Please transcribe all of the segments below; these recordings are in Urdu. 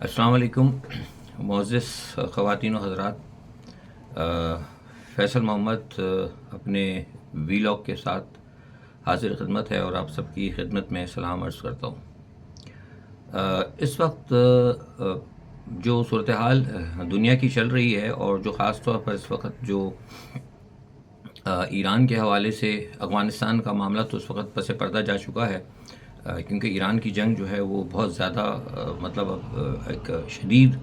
السلام علیکم معزز خواتین و حضرات. فیصل محمد اپنے ویلاگ کے ساتھ حاضر خدمت ہے اور آپ سب کی خدمت میں سلام عرض کرتا ہوں. اس وقت جو صورتحال دنیا کی چل رہی ہے اور جو خاص طور پر اس وقت جو ایران کے حوالے سے افغانستان کا معاملہ تو اس وقت پس پردہ جا چکا ہے، کیونکہ ایران کی جنگ جو ہے وہ بہت زیادہ مطلب ایک شدید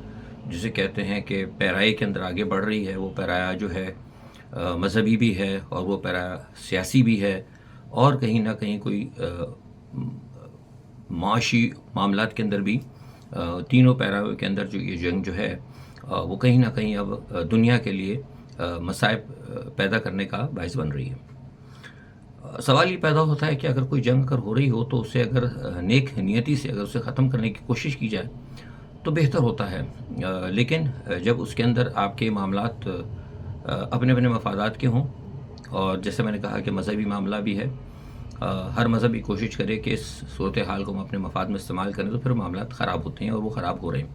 جسے کہتے ہیں کہ پیرائی کے اندر آگے بڑھ رہی ہے. وہ پیرایا جو ہے مذہبی بھی ہے اور وہ پیرایا سیاسی بھی ہے اور کہیں نہ کہیں کوئی معاشی معاملات کے اندر بھی تینوں پیراوں کے اندر جو یہ جنگ جو ہے وہ کہیں نہ کہیں اب دنیا کے لیے مصائب پیدا کرنے کا باعث بن رہی ہے. سوال یہ پیدا ہوتا ہے کہ اگر کوئی جنگ اگر ہو رہی ہو تو اسے اگر نیک نیتی سے اگر اسے ختم کرنے کی کوشش کی جائے تو بہتر ہوتا ہے، لیکن جب اس کے اندر آپ کے معاملات اپنے اپنے مفادات کے ہوں اور جیسے میں نے کہا کہ مذہبی معاملہ بھی ہے، ہر مذہبی کوشش کرے کہ اس صورتحال کو ہم اپنے مفاد میں استعمال کریں تو پھر معاملات خراب ہوتے ہیں اور وہ خراب ہو رہے ہیں.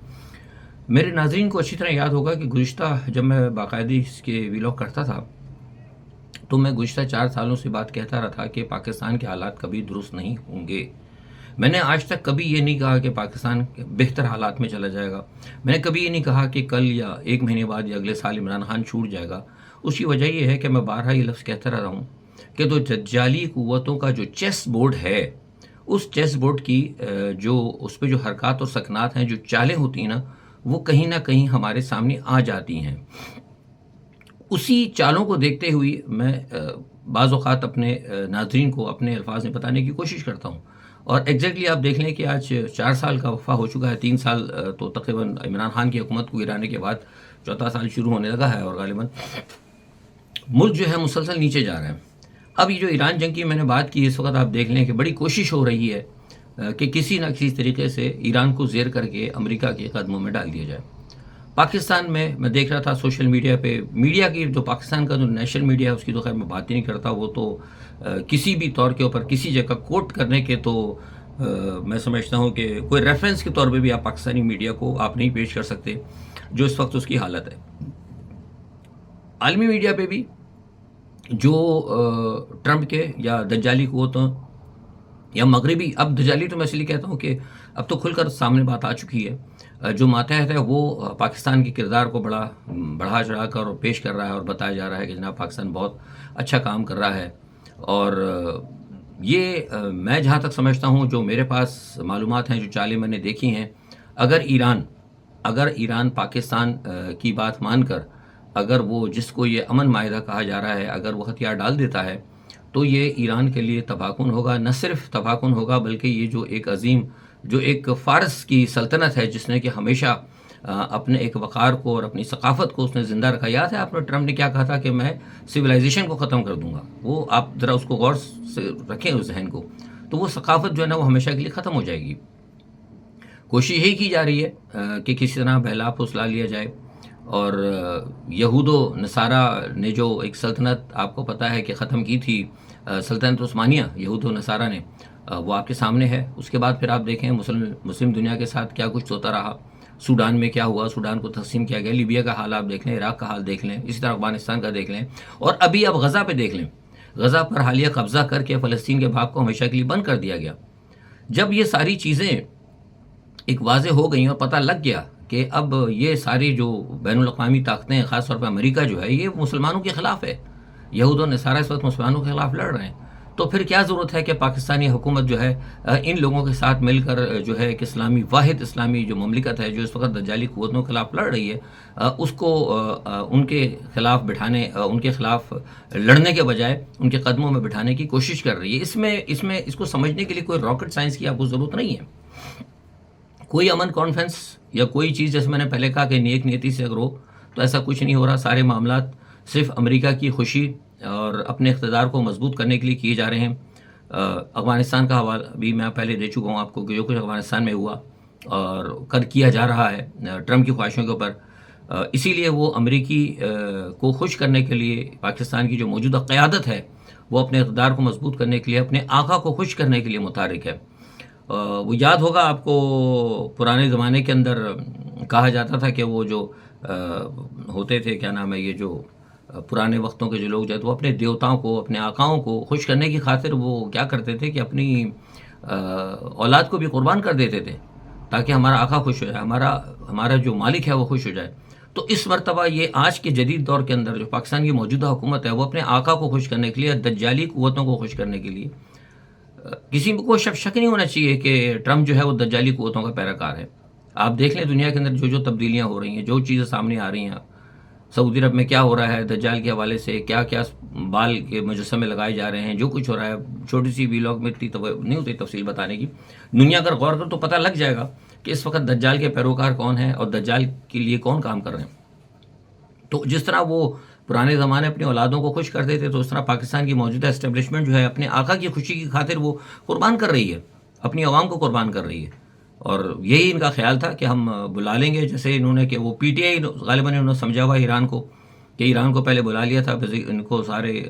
میرے ناظرین کو اچھی طرح یاد ہوگا کہ گزشتہ جب میں باقاعدگی اس کے ویلاگ کرتا تھا تو میں گزشتہ 4 سالوں سے بات کہتا رہا تھا کہ پاکستان کے حالات کبھی درست نہیں ہوں گے. میں نے آج تک کبھی یہ نہیں کہا کہ پاکستان بہتر حالات میں چلا جائے گا. میں نے کبھی یہ نہیں کہا کہ کل یا 1 مہینے بعد یا اگلے سال عمران خان چھوٹ جائے گا. اس کی وجہ یہ ہے کہ میں بارہا یہ لفظ کہتا رہا ہوں کہ تو دجالی قوتوں کا جو چیس بورڈ ہے، اس چیس بورڈ کی جو اس پہ جو حرکات اور سکنات ہیں، جو چالیں ہوتی ہیں نا، وہ کہیں نہ کہیں ہمارے سامنے آ جاتی ہیں. اسی چالوں کو دیکھتے ہوئے میں بعض اوقات اپنے ناظرین کو اپنے الفاظ میں بتانے کی کوشش کرتا ہوں. اور ایگزیکٹلی آپ دیکھ لیں کہ آج 4 سال کا وقفہ ہو چکا ہے. 3 سال تو تقریباً عمران خان کی حکومت کو گرانے کے بعد 4تھا سال شروع ہونے لگا ہے اور غالباً ملک جو ہے مسلسل نیچے جا رہا ہے. اب یہ جو ایران جنگ کی میں نے بات کی، اس وقت آپ دیکھ لیں کہ بڑی کوشش ہو رہی ہے کہ کسی نہ کسی طریقے سے ایران کو زیر کر کے امریکہ کے قدموں میں ڈال دیا جائے. پاکستان میں دیکھ رہا تھا سوشل میڈیا پہ، میڈیا کی جو پاکستان کا جو نیشنل میڈیا ہے اس کی تو خیر میں بات ہی نہیں کرتا. وہ تو کسی بھی طور کے اوپر کسی جگہ کوٹ کرنے کے تو میں سمجھتا ہوں کہ کوئی ریفرنس کے طور پہ بھی آپ پاکستانی میڈیا کو آپ نہیں پیش کر سکتے جو اس وقت اس کی حالت ہے. عالمی میڈیا پہ بھی جو ٹرمپ کے یا دجالی قوتوں یا مغربی، اب دجالی تو میں اس لیے کہتا ہوں کہ اب تو کھل کر سامنے بات آ چکی ہے، جو ماتحت ہے وہ پاکستان کے کردار کو بڑھا چڑھا کر اور پیش کر رہا ہے اور بتایا جا رہا ہے کہ جناب پاکستان بہت اچھا کام کر رہا ہے. اور یہ میں جہاں تک سمجھتا ہوں، جو میرے پاس معلومات ہیں، جو چالیں میں نے دیکھی ہیں، اگر ایران پاکستان کی بات مان کر اگر وہ جس کو یہ امن معاہدہ کہا جا رہا ہے اگر وہ ہتھیار ڈال دیتا ہے تو یہ ایران کے لیے تباہ کن ہوگا. نہ صرف تباہ کن ہوگا بلکہ یہ جو ایک عظیم، جو ایک فارس کی سلطنت ہے جس نے کہ ہمیشہ اپنے ایک وقار کو اور اپنی ثقافت کو اس نے زندہ رکھا. یاد ہے آپ نے ٹرمپ نے کیا کہا تھا کہ میں سویلائزیشن کو ختم کر دوں گا. وہ آپ ذرا اس کو غور سے رکھیں اس ذہن کو. تو وہ ثقافت جو ہے نا وہ ہمیشہ کے لیے ختم ہو جائے گی. کوشش یہی کی جا رہی ہے کہ کسی طرح بہلا پھسلا لیا جائے. اور یہود و نصارہ نے جو ایک سلطنت آپ کو پتہ ہے کہ ختم کی تھی، سلطنت عثمانیہ، یہود و نصارہ نے، وہ آپ کے سامنے ہے. اس کے بعد پھر آپ دیکھیں مسلم دنیا کے ساتھ کیا کچھ ہوتا رہا. سوڈان میں کیا ہوا، سوڈان کو تقسیم کیا گیا. لیبیا کا حال آپ دیکھ لیں، عراق کا حال دیکھ لیں، اسی طرح افغانستان کا دیکھ لیں، اور ابھی اب غزہ پہ دیکھ لیں. غزہ پر حالیہ قبضہ کر کے فلسطین کے باغ کو ہمیشہ کے لیے بند کر دیا گیا. جب یہ ساری چیزیں ایک واضح ہو گئیں اور پتہ لگ گیا کہ اب یہ ساری جو بین الاقوامی طاقتیں، خاص طور پہ امریکہ جو ہے، یہ مسلمانوں کے خلاف ہے، یہود و نصارہ اس وقت مسلمانوں کے خلاف لڑ رہے ہیں، تو پھر کیا ضرورت ہے کہ پاکستانی حکومت جو ہے ان لوگوں کے ساتھ مل کر جو ہے کہ واحد اسلامی جو مملکت ہے جو اس وقت دجالی قوتوں کے خلاف لڑ رہی ہے، اس کو ان کے خلاف بٹھانے، ان کے خلاف لڑنے کے بجائے ان کے قدموں میں بٹھانے کی کوشش کر رہی ہے. اس کو سمجھنے کے لیے کوئی راکٹ سائنس کی آپ کو ضرورت نہیں ہے. کوئی امن کانفرنس یا کوئی چیز، جیسے میں نے پہلے کہا کہ نیک نیتی سے اگر ہو تو ایسا کچھ نہیں ہو رہا. سارے معاملات صرف امریکہ کی خوشی اور اپنے اقتدار کو مضبوط کرنے کے لیے کیے جا رہے ہیں. افغانستان کا حوالہ بھی میں پہلے دے چکا ہوں آپ کو کہ جو کچھ افغانستان میں ہوا اور کیا جا رہا ہے ٹرمپ کی خواہشوں کے اوپر، اسی لیے وہ امریکی کو خوش کرنے کے لیے پاکستان کی جو موجودہ قیادت ہے وہ اپنے اقتدار کو مضبوط کرنے کے لیے، اپنے آقا کو خوش کرنے کے لیے متحرک ہے. وہ یاد ہوگا آپ کو، پرانے زمانے کے اندر کہا جاتا تھا کہ وہ جو ہوتے تھے، کیا نام ہے، یہ جو پرانے وقتوں کے جو لوگ جو وہ اپنے دیوتاؤں کو، اپنے آقاؤں کو خوش کرنے کی خاطر وہ کیا کرتے تھے کہ اپنی اولاد کو بھی قربان کر دیتے تھے تاکہ ہمارا آقا خوش ہو جائے، ہمارا جو مالک ہے وہ خوش ہو جائے. تو اس مرتبہ یہ آج کے جدید دور کے اندر جو پاکستان کی موجودہ حکومت ہے، وہ اپنے آقا کو خوش کرنے کے لیے، دجالی قوتوں کو خوش کرنے کے لیے، کسی کو شک نہیں ہونا چاہیے کہ ٹرمپ جو ہے وہ دجالی قوتوں کا پیراکار ہے. آپ دیکھ لیں دنیا کے اندر جو تبدیلیاں ہو رہی ہیں، جو چیزیں سامنے آ رہی ہیں، سعودی عرب میں کیا ہو رہا ہے دجال کے حوالے سے، کیا کیا بال کے مجسمے لگائے جا رہے ہیں، جو کچھ ہو رہا ہے، چھوٹی سی ویلاگ میں اتنی نہیں ہوتی تفصیل بتانے کی. دنیا اگر غور کر تو پتہ لگ جائے گا کہ اس وقت دجال کے پیروکار کون ہیں اور دجال کے لیے کون کام کر رہے ہیں. تو جس طرح وہ پرانے زمانے اپنی اولادوں کو خوش کرتے تھے، تو اس طرح پاکستان کی موجودہ اسٹیبلشمنٹ جو ہے اپنے آقا کی خوشی کی خاطر وہ قربان کر رہی ہے، اپنی عوام کو قربان کر رہی ہے. اور یہی ان کا خیال تھا کہ ہم بلا لیں گے، جیسے انہوں نے کہ وہ پی ٹی آئی غالباً انہوں نے سمجھا ہوا ایران کو کہ ایران کو پہلے بلا لیا تھا، ان کو سارے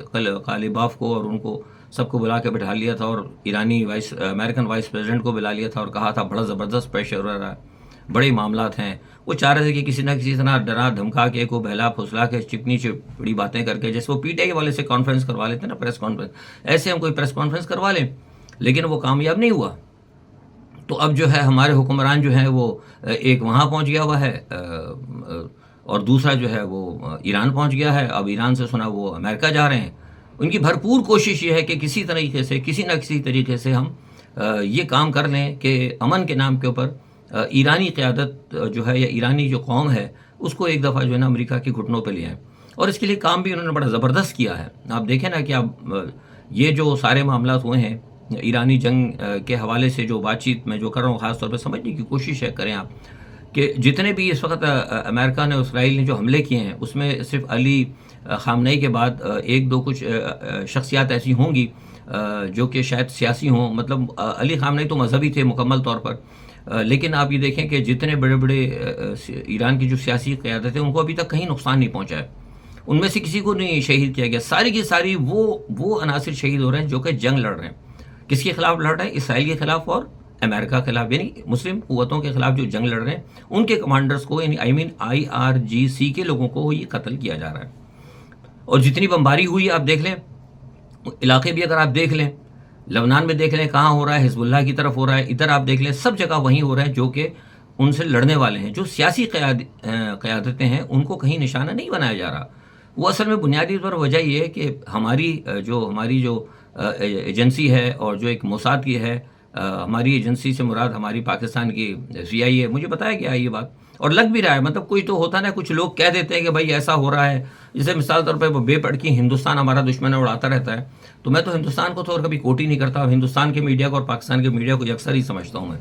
قالباف کو اور ان کو سب کو بلا کے بٹھا لیا تھا، اور ایرانی امریکن وائس پریزیڈنٹ کو بلا لیا تھا اور کہا تھا بڑا زبردست پریشر ہو رہا ہے، بڑے معاملات ہیں. وہ چاہ رہے تھے کہ کسی نہ کسی طرح ڈرا دھمکا کے، کو بہلا پھسلا کے، چکنی چپڑی باتیں کر کے، جیسے وہ پی ٹی آئی والے سے کانفرنس کروا لیتے ہیں نا، پریس کانفرنس، ایسے ہم کوئی پریس کانفرنس کروا لیں. لیکن وہ کامیاب نہیں ہوا. تو اب جو ہے ہمارے حکمران جو ہیں وہ ایک وہاں پہنچ گیا ہوا ہے اور دوسرا جو ہے وہ ایران پہنچ گیا ہے. اب ایران سے سنا وہ امریکہ جا رہے ہیں. ان کی بھرپور کوشش یہ ہے کہ کسی طریقے سے، کسی نہ کسی طریقے سے ہم یہ کام کر لیں کہ امن کے نام کے اوپر ایرانی قیادت جو ہے یا ایرانی جو قوم ہے اس کو ایک دفعہ جو ہے نا امریکہ کے گھٹنوں پہ لے آئیں. اور اس کے لیے کام بھی انہوں نے بڑا زبردست کیا ہے. آپ دیکھیں نا کہ اب یہ جو سارے معاملات ہوئے ہیں ایرانی جنگ کے حوالے سے، جو بات چیت میں جو کر رہا ہوں خاص طور پہ سمجھنے کی کوشش ہے کریں آپ، کہ جتنے بھی اس وقت امریکہ نے، اسرائیل نے جو حملے کیے ہیں، اس میں صرف علی خامنئی کے بعد ایک دو کچھ شخصیات ایسی ہوں گی جو کہ شاید سیاسی ہوں. مطلب علی خامنئی تو مذہبی تھے مکمل طور پر، لیکن آپ یہ دیکھیں کہ جتنے بڑے بڑے ایران کی جو سیاسی قیادت ہے ان کو ابھی تک کہیں نقصان نہیں پہنچا ہے. ان میں سے کسی کو نہیں شہید کیا گیا. ساری کی ساری وہ عناصر شہید ہو رہے ہیں جو کہ جنگ لڑ رہے ہیں. کس کے خلاف لڑ رہے ہیں؟ اسرائیل کے خلاف اور امریکہ کے خلاف، یعنی مسلم قوتوں کے خلاف جو جنگ لڑ رہے ہیں ان کے کمانڈرز کو، یعنی IRGC کے لوگوں کو یہ قتل کیا جا رہا ہے. اور جتنی بمباری ہوئی آپ دیکھ لیں، علاقے بھی اگر آپ دیکھ لیں، لبنان میں دیکھ لیں کہاں ہو رہا ہے، حزب اللہ کی طرف ہو رہا ہے، ادھر آپ دیکھ لیں سب جگہ وہیں ہو رہا ہے جو کہ ان سے لڑنے والے ہیں. جو سیاسی قیادتیں ہیں ان کو کہیں نشانہ نہیں بنایا جا رہا. وہ اصل میں بنیادی طور پر وجہ یہ ہے کہ ہماری جو ایجنسی ہے اور جو ایک موساد کی ہے، ہماری ایجنسی سے مراد ہماری پاکستان کی CIA، مجھے بتایا گیا یہ بات اور لگ بھی رہا ہے. مطلب کوئی تو ہوتا نا، کچھ لوگ کہہ دیتے ہیں کہ بھائی ایسا ہو رہا ہے، جیسے مثال طور پہ وہ بے پڑکی ہندوستان ہمارا دشمن ہے اڑاتا رہتا ہے. تو میں تو ہندوستان کو تو اور کبھی کوٹ ہی نہیں کرتا. ہندوستان کے میڈیا کو اور پاکستان کے میڈیا کو اکثر ہی سمجھتا ہوں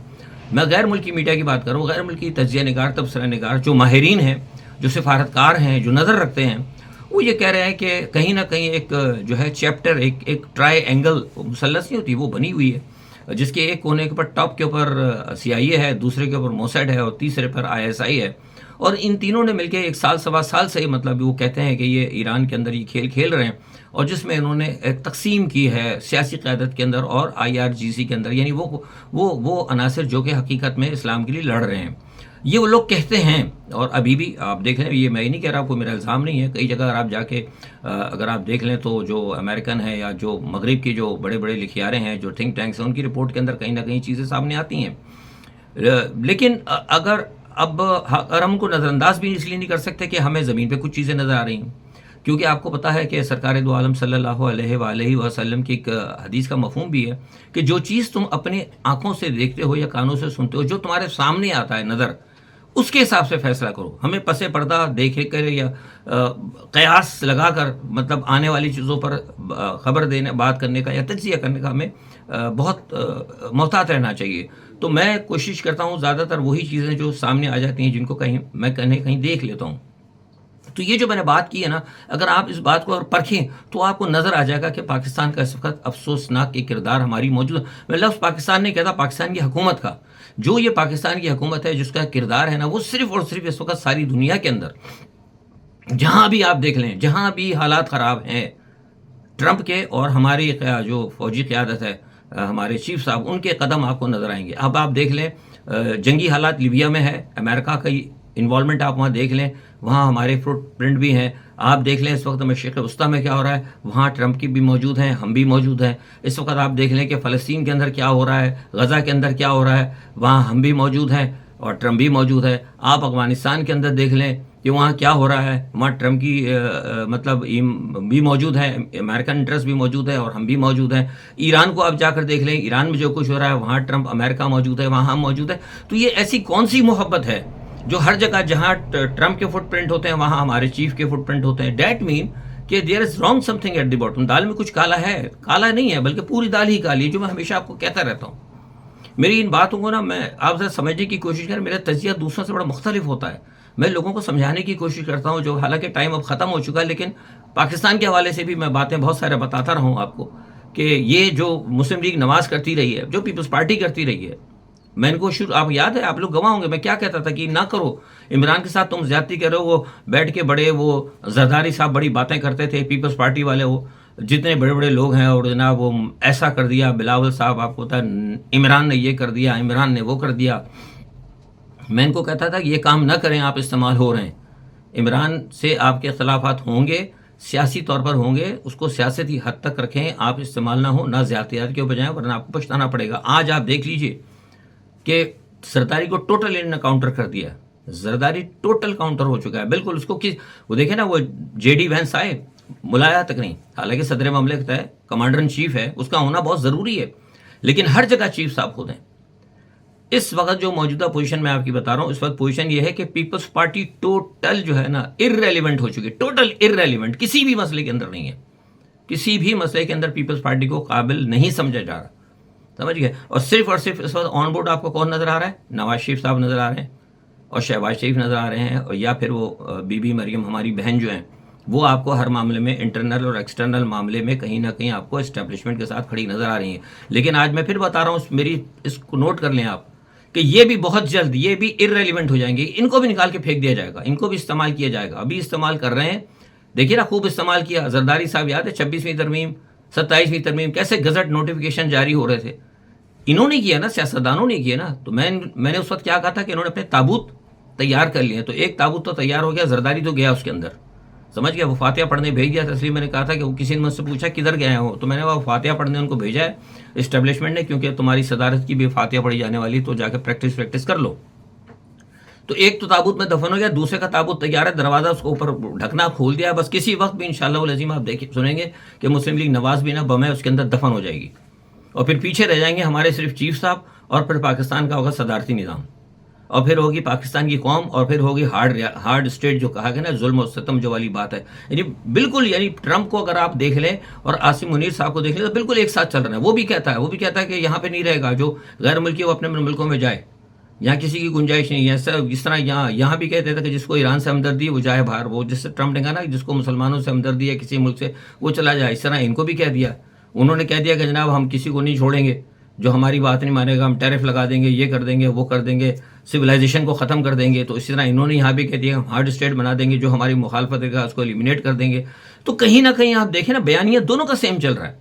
میں غیر ملکی میڈیا کی بات کروں، غیر ملکی تجزیہ نگار، تبصرہ نگار، جو ماہرین ہیں، جو سفارتکار ہیں، جو نظر رکھتے ہیں، وہ یہ کہہ رہے ہیں کہ کہیں نہ کہیں ایک جو ہے چیپٹر، ایک ٹرائی اینگل مثلث نہیں ہوتی، وہ بنی ہوئی ہے، جس کے ایک کونے کے اوپر ٹاپ کے اوپر CIA ہے، دوسرے کے اوپر موساد ہے اور تیسرے پر ISI ہے. اور ان تینوں نے مل کے ایک سال سوا سال سے مطلب وہ کہتے ہیں کہ یہ ایران کے اندر یہ کھیل کھیل رہے ہیں، اور جس میں انہوں نے ایک تقسیم کی ہے سیاسی قیادت کے اندر اور IRGC کے اندر، یعنی وہ عناصر جو کہ حقیقت میں اسلام کے لیے لڑ رہے ہیں. یہ وہ لوگ کہتے ہیں. اور ابھی بھی آپ دیکھ لیں، یہ میں نہیں کہہ رہا، کوئی میرا الزام نہیں ہے، کئی جگہ اگر آپ جا کے اگر آپ دیکھ لیں تو جو امریکن ہے یا جو مغرب کے جو بڑے بڑے لکھیارے ہیں، جو تھنک ٹینکس ہیں، ان کی رپورٹ کے اندر کہیں نہ کہیں چیزیں سامنے آتی ہیں. لیکن اگر ہم کو نظر انداز بھی اس لیے نہیں کر سکتے کہ ہمیں زمین پہ کچھ چیزیں نظر آ رہی ہیں، کیونکہ آپ کو پتہ ہے کہ سرکار دو عالم صلی اللہ علیہ وآلہ وسلم کی ایک حدیث کا مفہوم بھی ہے کہ جو چیز تم اپنے آنکھوں سے دیکھتے ہو یا کانوں سے سنتے ہو، جو تمہارے سامنے آتا ہے نظر، اس کے حساب سے فیصلہ کرو. ہمیں پس پردہ دیکھے کر یا قیاس لگا کر مطلب آنے والی چیزوں پر خبر دینے، بات کرنے کا یا تجزیہ کرنے کا ہمیں بہت محتاط رہنا چاہیے. تو میں کوشش کرتا ہوں زیادہ تر وہی چیزیں جو سامنے آ جاتی ہیں جن کو میں کہیں دیکھ لیتا ہوں. تو یہ جو میں نے بات کی ہے نا، اگر آپ اس بات کو اور پرکھیں تو آپ کو نظر آ جائے گا کہ پاکستان کا اس وقت افسوسناک ایک کردار ہماری موجود ہے. میں لفظ پاکستان نہیں کہتا، پاکستان کی حکومت کا، جو یہ پاکستان کی حکومت ہے جس کا کردار ہے نا، وہ صرف اور صرف اس وقت ساری دنیا کے اندر جہاں بھی آپ دیکھ لیں، جہاں بھی حالات خراب ہیں ٹرمپ کے اور ہماری جو فوجی قیادت ہے ہمارے چیف صاحب، ان کے قدم آپ کو نظر آئیں گے. اب آپ دیکھ لیں جنگی حالات لیبیا میں ہے، امریکہ کا انوالومنٹ آپ وہاں دیکھ لیں، وہاں ہمارے فٹ پرنٹ بھی ہیں. آپ دیکھ لیں اس وقت مشرق وسطیٰ میں کیا ہو رہا ہے، وہاں ٹرمپ کی بھی موجود ہیں، ہم بھی موجود ہیں. اس وقت آپ دیکھ لیں کہ فلسطین کے اندر کیا ہو رہا ہے، غزہ کے اندر کیا ہو رہا ہے، وہاں ہم بھی موجود ہیں اور ٹرمپ بھی موجود ہے. آپ افغانستان کے اندر دیکھ لیں کہ وہاں کیا ہو رہا ہے، وہاں ٹرمپ کی مطلب بھی موجود ہے، امریکن انٹرسٹ بھی موجود ہے اور ہم بھی موجود ہیں. ایران کو آپ جا کر دیکھ لیں، ایران میں جو کچھ ہو رہا ہے وہاں ٹرمپ امریکہ موجود ہے، وہاں ہم موجود ہیں. تو یہ ایسی کون سی محبت ہے جو ہر جگہ جہاں ٹرمپ کے فٹ پرنٹ ہوتے ہیں وہاں ہمارے چیف کے فٹ پرنٹ ہوتے ہیں؟ دیٹ مین کہ there is wrong something at the bottom. دال میں کچھ کالا ہے، کالا نہیں ہے بلکہ پوری دال ہی کالی ہے، جو میں ہمیشہ آپ کو کہتا رہتا ہوں. میری ان باتوں کو نا میں آپ سے سمجھنے کی کوشش کریں. میرا تجزیہ دوسروں سے بڑا مختلف ہوتا ہے. میں لوگوں کو سمجھانے کی کوشش کرتا ہوں، جو حالانکہ ٹائم اب ختم ہو چکا ہے، لیکن پاکستان کے حوالے سے بھی میں باتیں بہت سارے بتاتا رہا ہوں آپ کو کہ یہ جو مسلم لیگ نواز کرتی رہی ہے، جو پیپلز پارٹی کرتی رہی ہے. میں ان کو آپ یاد ہے، آپ لوگ گواہ ہوں گے، میں کیا کہتا تھا کہ نہ کرو عمران کے ساتھ، تم زیادتی کرو. وہ بیٹھ کے بڑے وہ زرداری صاحب بڑی باتیں کرتے تھے پیپلز پارٹی والے، وہ جتنے بڑے بڑے لوگ ہیں، اور جناب وہ ایسا کر دیا، بلاول صاحب آپ کو پتا ہے عمران نے یہ کر دیا، عمران نے وہ کر دیا. میں ان کو کہتا تھا کہ یہ کام نہ کریں، آپ استعمال ہو رہے ہیں. عمران سے آپ کے اختلافات ہوں گے، سیاسی طور پر ہوں گے، اس کو سیاستی حد تک رکھیں، آپ استعمال نہ ہو، نہ زیادتیات کے بجائے، ورنہ آپ کو پچھتانا پڑے گا. آج آپ دیکھ لیجئے کہ زرداری کو ٹوٹل انہوں نے کاؤنٹر کر دیا. زرداری ٹوٹل کاؤنٹر ہو چکا ہے بالکل. اس کو وہ دیکھیں نا، وہ جے ڈی وینس آئے، ملایا تک نہیں. حالانکہ صدر مملکت ہے، کمانڈر ان چیف ہے، اس کا ہونا بہت ضروری ہے، لیکن ہر جگہ چیف صاحب خود ہیں. اس وقت جو موجودہ پوزیشن میں آپ کی بتا رہا ہوں، اس وقت پوزیشن یہ ہے کہ پیپلز پارٹی ٹوٹل جو ہے نا ارریلیونٹ ہو چکی ہے. ٹوٹل ارریلیونٹ، کسی بھی مسئلے کے اندر نہیں ہے. کسی بھی مسئلے کے اندر پیپلز پارٹی کو قابل نہیں سمجھا جا رہا. سمجھ گئے؟ اور صرف اس وقت آن بورڈ آپ کو کون نظر آ رہا ہے؟ نواز شریف صاحب نظر آ رہے ہیں اور شہباز شریف نظر آ رہے ہیں، اور یا پھر وہ بی بی مریم ہماری بہن جو ہیں، وہ آپ کو ہر معاملے میں، انٹرنل اور ایکسٹرنل معاملے میں کہیں نہ کہیں آپ کو اسٹیبلشمنٹ کے ساتھ کھڑی نظر آ رہی ہیں. لیکن آج میں پھر بتا رہا ہوں، میری اس کو نوٹ کر لیں آپ کہ یہ بھی بہت جلد یہ بھی ارریلیونٹ ہو جائیں گے. ان کو بھی نکال کے پھینک دیا جائے گا، ان کو بھی استعمال کیا جائے گا. ابھی استعمال کر رہے ہیں، دیکھیے نا، خوب استعمال کیا. زرداری صاحب یاد ہے 26ویں ترمیم، 27ویں ترمیم، کیسے گزٹ نوٹیفیکیشن جاری ہو رہے تھے. انہوں نے کیا نا، سیاستدانوں نے کیا نا. تو میں نے اس وقت کیا کہا تھا کہ انہوں نے اپنے تابوت تیار کر لیے. تو ایک تابوت تو تیار ہو گیا، زرداری تو گیا اس کے اندر. سمجھ گیا؟ وہ فاتحہ پڑھنے بھیج دیا. تسلیم میں نے کہا تھا کہ وہ کسی نے مجھ سے پوچھا کدھر گئے ہو، تو میں نے وہ فاتحہ پڑھنے ان کو بھیجا ہے اسٹیبلشمنٹ نے، کیونکہ تمہاری صدارت کی بھی فاتحہ پڑھی جانے والی، تو جا کے پریکٹس کر لو. تو ایک تو تابوت میں دفن ہو گیا، دوسرے کا تابوت تیار ہے، دروازہ اس کو اوپر ڈھکنا کھول دیا. بس کسی وقت بھی انشاءاللہ العظیم آپ دیکھیں سنیں گے کہ مسلم لیگ نواز بھی نا بم ہے اس کے اندر دفن ہو جائے گی. اور پھر پیچھے رہ جائیں گے ہمارے صرف چیف صاحب، اور پھر پاکستان کا ہوگا صدارتی نظام، اور پھر ہوگی پاکستان کی قوم، اور پھر ہوگی ہارڈ اسٹیٹ جو کہا گیا نا، ظلم و ستم جو والی بات ہے. یعنی بالکل، یعنی ٹرمپ کو اگر آپ دیکھ لیں اور عاصم منیر صاحب کو دیکھ لیں تو بالکل ایک ساتھ چل رہے ہیں. وہ بھی کہتا ہے کہ یہاں پہ نہیں رہے گا، جو غیر ملکی وہ اپنے ملکوں میں جائے، یہاں کسی کی گنجائش نہیں ہے. جس طرح یہاں بھی کہتے تھے کہ جس کو ایران سے ہمدردی ہے وہ جائے باہر. وہ جس سے ٹرمپ نے کہا نا جس کو مسلمانوں سے ہمدردی ہے کسی ملک سے وہ چلا جائے، اس طرح ان کو بھی کہہ دیا. انہوں نے کہہ دیا کہ جناب ہم کسی کو نہیں چھوڑیں گے جو ہماری بات نہیں مانے گا، ہم ٹیرف لگا دیں گے، یہ کر دیں گے، وہ کر دیں گے، سویلائزیشن کو ختم کر دیں گے. تو اسی طرح انہوں نے یہاں بھی کہہ دیا ہم ہارڈ اسٹیٹ بنا دیں گے، جو ہماری مخالفت ہے اس کو ایلیمینیٹ کر دیں گے. تو کہیں نہ کہیں آپ دیکھیں نا، بیانیہ دونوں کا سیم چل رہا ہے.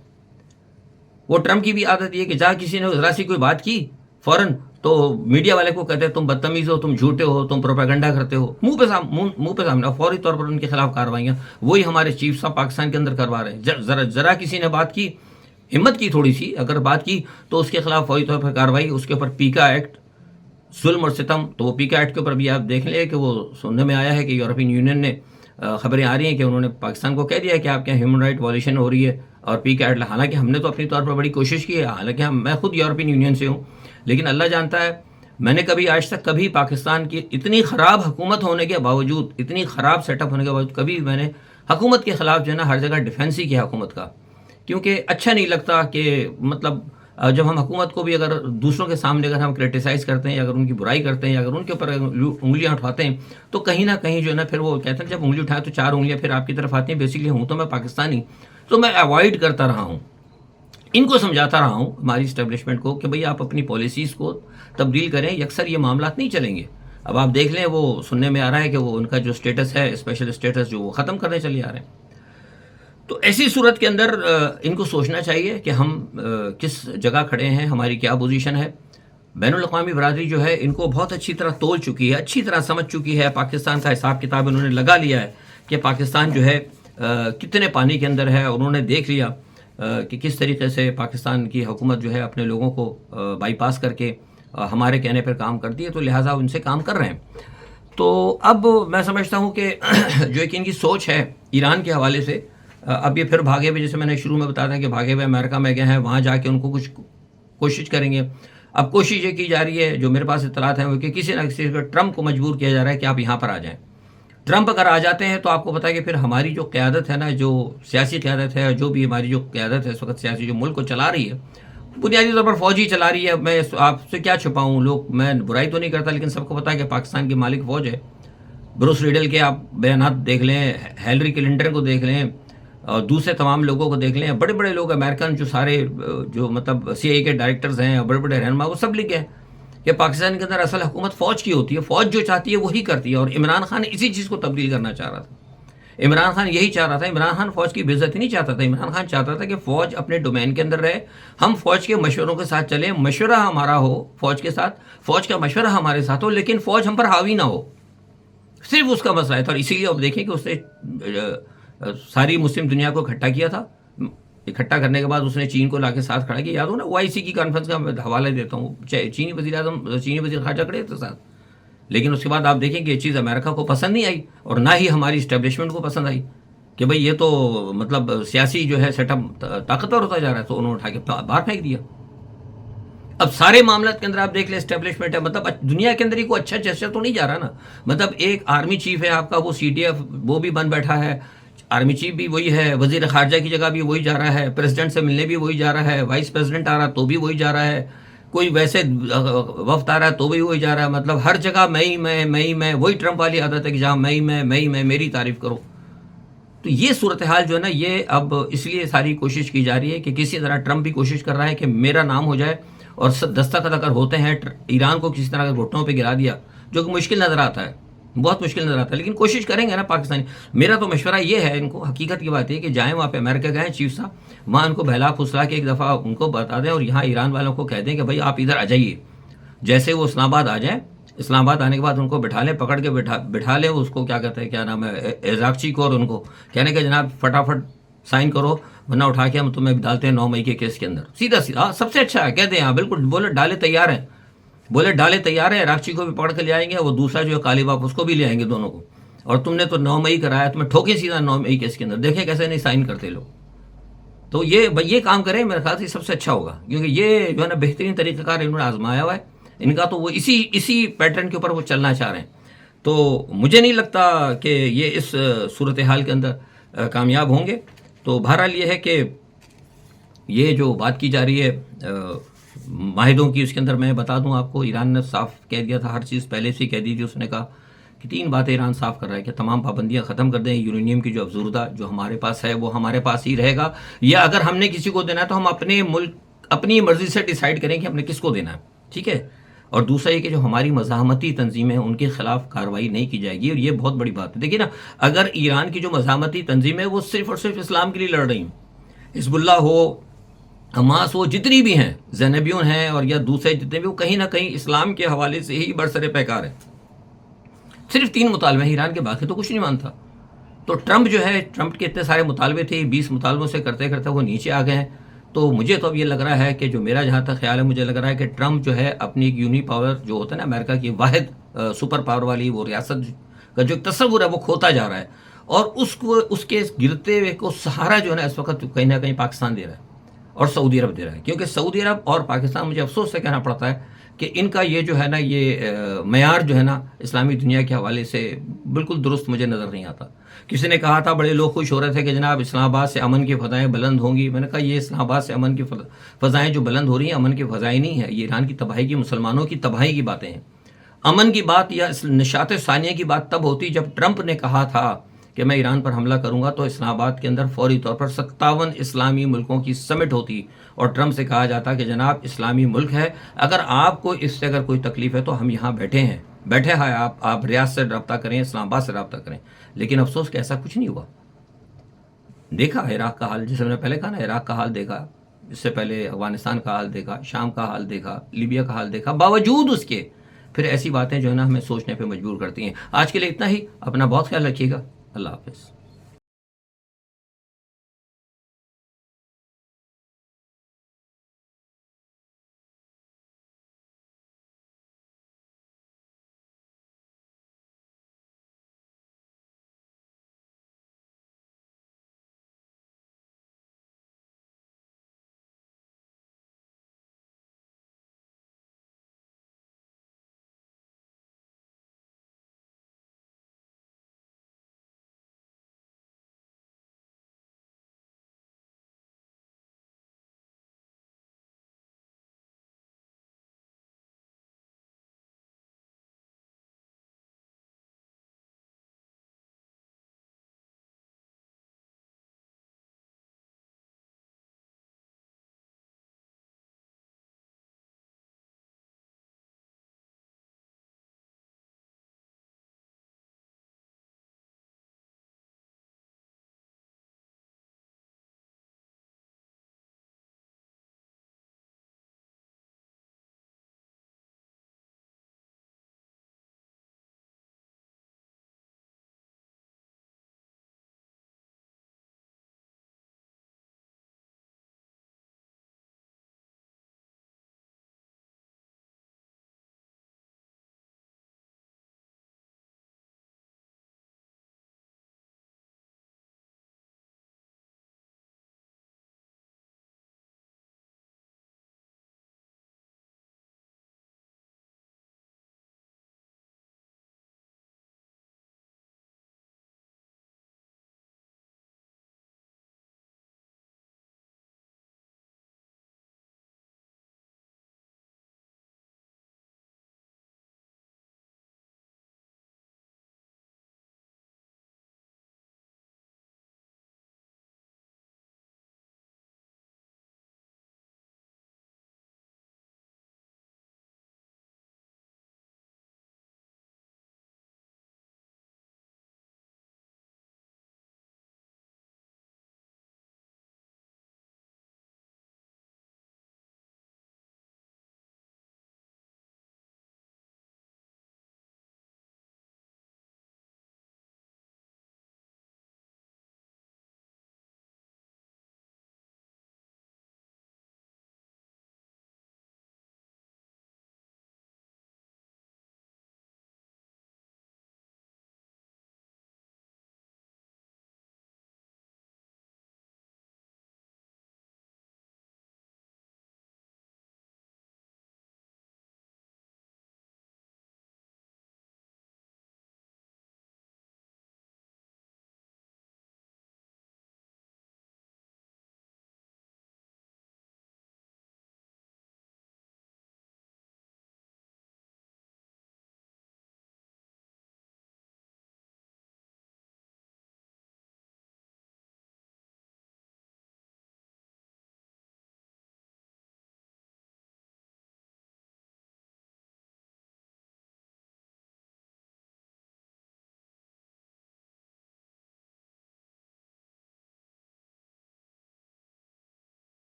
وہ ٹرمپ کی بھی عادت یہ کہ جہاں کسی نے ذرا سی کوئی بات کی فوراً تو میڈیا والے کو کہتے ہیں تم بدتمیز ہو، تم جھوٹے ہو، تم پروپیگنڈا کرتے ہو، منہ پہ سامنے فوری طور پر ان کے خلاف کارروائیاں. وہی ہمارے چیف صاحب پاکستان کے اندر کروا رہے ہیں. ذرا کسی نے بات کی، ہمت کی تھوڑی سی اگر بات کی تو اس کے خلاف فوری طور پر کارروائی. اس کے اوپر پیکا ایکٹ، ظلم اور ستم. تو وہ پیکا ایکٹ کے اوپر بھی آپ دیکھ لیں کہ وہ سننے میں آیا ہے کہ یورپین یونین نے، خبریں آ رہی ہیں کہ انہوں نے پاکستان کو کہہ دیا ہے کہ آپ کے ہیومن رائٹ وائلیشن ہو رہی ہے اور پیکا ایکٹ. حالانکہ ہم نے تو اپنی طور پر بڑی کوشش کی ہے، حالانکہ میں خود یورپین یونین سے ہوں، لیکن اللہ جانتا ہے میں نے کبھی آج تک کبھی پاکستان کی اتنی خراب حکومت ہونے کے باوجود، اتنی خراب سیٹ اپ ہونے کے باوجود، کبھی میں نے حکومت کے خلاف جو ہے نا ہر جگہ ڈیفینس ہی کیا حکومت کا. کیونکہ اچھا نہیں لگتا کہ مطلب جب ہم حکومت کو بھی اگر دوسروں کے سامنے اگر ہم کرٹیسائز کرتے ہیں یا اگر ان کی برائی کرتے ہیں یا اگر ان کے اوپر انگلیاں اٹھاتے ہیں تو کہیں نہ کہیں جو ہے نا پھر وہ کہتے ہیں جب انگلی اٹھائے تو چار انگلیاں پھر آپ کی طرف آتی ہیں. بیسکلی ہوں تو میں پاکستانی، تو میں اوائڈ کرتا رہا ہوں، ان کو سمجھاتا رہا ہوں ہماری اسٹیبلشمنٹ کو کہ بھئی آپ اپنی پالیسیز کو تبدیل کریں، یکسر یہ معاملات نہیں چلیں گے. اب آپ دیکھ لیں وہ سننے میں آ رہا ہے کہ وہ ان کا جو اسٹیٹس ہے، اسپیشل اسٹیٹس جو وہ ختم کرنے چلے آ رہے ہیں. تو ایسی صورت کے اندر ان کو سوچنا چاہیے کہ ہم کس جگہ کھڑے ہیں، ہماری کیا پوزیشن ہے. بین الاقوامی برادری جو ہے ان کو بہت اچھی طرح تول چکی ہے، اچھی طرح سمجھ چکی ہے، پاکستان کا حساب کتاب انہوں نے لگا لیا ہے کہ پاکستان جو ہے کتنے پانی کے اندر ہے. انہوں نے دیکھ لیا کہ کس طریقے سے پاکستان کی حکومت جو ہے اپنے لوگوں کو بائی پاس کر کے ہمارے کہنے پر کام کرتی ہے، تو لہٰذا ان سے کام کر رہے ہیں. تو اب میں سمجھتا ہوں کہ جو ایک ان کی سوچ ہے ایران کے حوالے سے، اب یہ پھر بھاگے ہوئے، جیسے میں نے شروع میں بتایا تھا کہ بھاگے ہوئے امریکہ میں گئے ہیں، وہاں جا کے ان کو کچھ کوشش کریں گے. اب کوشش یہ کی جا رہی ہے، جو میرے پاس اطلاعات ہیں وہ کہ کسی نہ کسی کو ٹرمپ کو مجبور کیا جا رہا ہے کہ آپ یہاں پر آ جائیں. ٹرمپ اگر آ جاتے ہیں تو آپ کو پتہ ہے کہ پھر ہماری جو قیادت ہے نا، جو سیاسی قیادت ہے، جو بھی ہماری جو قیادت ہے اس وقت سیاسی، جو ملک کو چلا رہی ہے، بنیادی طور پر فوج ہی چلا رہی ہے. میں آپ سے کیا چھپاؤں، لوگ، میں برائی تو نہیں کرتا لیکن سب کو پتہ ہے کہ پاکستان کی مالک فوج ہے. بروس ریڈل کے آپ بیانات دیکھ لیں، ہیلری کلنٹن کو دیکھ لیں، اور دوسرے تمام لوگوں کو دیکھ لیں، بڑے بڑے لوگ امریکن جو سارے جو مطلب سی آئی کے ڈائریکٹرز ہیں اور بڑے بڑے رہنما، وہ سب لکھے ہیں کہ پاکستان کے اندر اصل حکومت فوج کی ہوتی ہے، فوج جو چاہتی ہے وہی کرتی ہے. اور عمران خان اسی چیز کو تبدیل کرنا چاہ رہا تھا. عمران خان یہی چاہ رہا تھا. عمران خان فوج کی بے عزتی نہیں چاہتا تھا. عمران خان چاہتا تھا کہ فوج اپنے ڈومین کے اندر رہے، ہم فوج کے مشوروں کے ساتھ چلیں، مشورہ ہمارا ہو فوج کے ساتھ، فوج کا مشورہ ہمارے ساتھ ہو، لیکن فوج ہم پر حاوی نہ ہو. صرف اس کا مسئلہ ہے تھا. اور اسی لیے اب دیکھیں کہ اس نے ساری مسلم دنیا کو اکٹھا کیا تھا. اکٹھا کرنے کے بعد اس نے چین کو لا کے ساتھ کھڑا کیا. یاد ہو نا OIC کی کانفرنس کا میں حوالہ دیتا ہوں، چینی وزیر خارجہ کھڑے تھے ساتھ. لیکن اس کے بعد آپ دیکھیں کہ یہ چیز امریکہ کو پسند نہیں آئی اور نہ ہی ہماری اسٹیبلشمنٹ کو پسند آئی کہ بھئی یہ تو مطلب سیاسی جو ہے سیٹ اپ طاقتور ہوتا جا رہا ہے. تو انہوں نے اٹھا کے باہر پھینک دیا. اب سارے معاملات کے اندر آپ دیکھ لیں اسٹیبلشمنٹ ہے، مطلب دنیا کے اندر ہی کوئی اچھا جیسا تو نہیں جا رہا نا. مطلب ایک آرمی چیف ہے آپ کا، وہ CDF وہ بھی بن بیٹھا ہے، آرمی چیف بھی وہی ہے، وزیر خارجہ کی جگہ بھی وہی جا رہا ہے، پریزیڈنٹ سے ملنے بھی وہی جا رہا ہے، وائس پریزیڈنٹ آ رہا تو بھی وہی جا رہا ہے، کوئی ویسے وفد آ رہا ہے تو بھی وہی جا رہا ہے. مطلب ہر جگہ میں وہی ٹرمپ والی عادت ہے کہ جہاں میں میری تعریف کرو. تو یہ صورتحال جو ہے نا، یہ اب اس لیے ساری کوشش کی جا رہی ہے کہ کسی طرح ٹرمپ بھی کوشش کر رہا ہے کہ میرا نام ہو جائے، اور دستخط اگر ہوتے ہیں ایران کو کسی طرح گھٹنوں پہ گرا دیا، جو کہ مشکل نظر آتا ہے، بہت مشکل نظر آتا ہے، لیکن کوشش کریں گے نا پاکستانی. میرا تو مشورہ یہ ہے ان کو، حقیقت کی بات ہے کہ جائیں وہاں پہ، امریکہ گئے چیف صاحب، وہاں ان کو بہلا پھسلا کے ایک دفعہ ان کو بتا دیں، اور یہاں ایران والوں کو کہہ دیں کہ بھائی آپ ادھر آ جائیے. جیسے وہ اسلام آباد آ جائیں، اسلام آباد آنے کے بعد ان کو بٹھا لیں، پکڑ کے بٹھا لیں اس کو، کیا کہتے ہیں، کیا نام ہے، ایزاکچی کو، اور ان کو کہنے کہ جناب فٹافٹ سائن کرو ورنہ اٹھا کے ہم تمہیں ڈالتے ہیں 9 مئی کے کیس کے اندر. سیدھا سیدھا سب سے اچھا ہے، کہتے ہیں ہاں بالکل، بولے ڈالے تیار ہیں، بولے ڈالے تیار ہیں. راکچی کو بھی پکڑ کے لے آئیں گے، وہ دوسرا جو ہے کالی باپ اس کو بھی لے آئیں گے، دونوں کو. اور تم نے تو 9 مئی کرایا، تمہیں ٹھوکے سیدھا 9 مئی کیس کے اندر، دیکھیں کیسے نہیں سائن کرتے لوگ. تو یہ کام کریں، میرے خیال سے سب سے اچھا ہوگا، کیونکہ یہ جو ہے نا بہترین طریقہ کار انہوں نے آزمایا ہوا ہے ان کا. تو وہ اسی پیٹرن کے اوپر وہ چلنا چاہ رہے ہیں. تو مجھے نہیں لگتا کہ یہ اس صورتحال کے اندر کامیاب ہوں گے. تو بہرحال یہ ہے کہ یہ جو بات کی جا رہی ہے معاہدوں کی، اس کے اندر میں بتا دوں آپ کو، ایران نے صاف کہہ دیا تھا، ہر چیز پہلے سے ہی کہہ دی تھی. اس نے کہا کہ 3 باتیں ایران صاف کر رہا ہے کہ تمام پابندیاں ختم کر دیں، یورینیم کی جو افزودہ جو ہمارے پاس ہے وہ ہمارے پاس ہی رہے گا، یا اگر ہم نے کسی کو دینا ہے تو ہم اپنے ملک اپنی مرضی سے ڈیسائیڈ کریں کہ ہم نے کس کو دینا ہے، ٹھیک ہے. اور دوسرا یہ کہ جو ہماری مزاحمتی تنظیمیں ہیں ان کے خلاف کارروائی نہیں کی جائے گی. اور یہ بہت بڑی بات ہے. دیکھیے نا، اگر ایران کی جو مزاحمتی تنظیمیں وہ صرف اور صرف اسلام کے لیے لڑ رہی ہیں، حزب اللہ ہو، حماس ہو، جتنی بھی ہیں، زینبیون ہیں، اور یا دوسرے جتنے بھی، وہ کہیں نہ کہیں اسلام کے حوالے سے ہی برسر پیکار ہیں. صرف 3 مطالبے ہیں ایران کے، باقی تو کچھ نہیں مانتا. تو ٹرمپ جو ہے، ٹرمپ کے اتنے سارے مطالبے تھے، 20 مطالبوں سے کرتے کرتے وہ نیچے آ گئے ہیں. تو مجھے تو اب یہ لگ رہا ہے کہ جو میرا جہاں تک خیال ہے، مجھے لگ رہا ہے کہ ٹرمپ جو ہے اپنی ایک یونی پاور جو ہوتا ہے نا امریکہ کی واحد سپر پاور والی وہ ریاست کا جو تصور ہے وہ کھوتا جا رہا ہے. اور اس کے گرتے ہوئے کو سہارا جو ہے نا اس وقت کہیں نہ کہیں پاکستان دے رہا ہے اور سعودی عرب دے رہا ہے. کیونکہ سعودی عرب اور پاکستان، مجھے افسوس سے کہنا پڑتا ہے کہ ان کا یہ جو ہے نا، یہ معیار جو ہے نا اسلامی دنیا کے حوالے سے بالکل درست مجھے نظر نہیں آتا. کسی نے کہا تھا، بڑے لوگ خوش ہو رہے تھے کہ جناب اسلام آباد سے امن کی فضائیں بلند ہوں گی. میں نے کہا یہ اسلام آباد سے امن کی فضائیں جو بلند ہو رہی ہیں، امن کی فضائیں نہیں ہیں، یہ ایران کی تباہی کی، مسلمانوں کی تباہی کی باتیں ہیں. امن کی بات یا نشاط ثانیہ کی بات تب ہوتی جب ٹرمپ نے کہا تھا کہ میں ایران پر حملہ کروں گا، تو اسلام آباد کے اندر فوری طور پر 57 اسلامی ملکوں کی سمٹ ہوتی اور ٹرمپ سے کہا جاتا کہ جناب اسلامی ملک ہے، اگر آپ کو اس سے اگر کوئی تکلیف ہے تو ہم یہاں بیٹھے ہیں آپ ریاض سے رابطہ کریں، اسلام آباد سے رابطہ کریں. لیکن افسوس کہ ایسا کچھ نہیں ہوا. دیکھا عراق کا حال، جیسے میں نے پہلے کہا نا، عراق کا حال دیکھا، اس سے پہلے افغانستان کا حال دیکھا، شام کا حال دیکھا، لیبیا کا حال دیکھا، باوجود اس کے پھر ایسی باتیں جو ہے نا ہمیں سوچنے پہ مجبور کرتی ہیں۔ آج کے لیے اتنا ہی، اپنا بہت خیال رکھیے گا، اللہ حافظ۔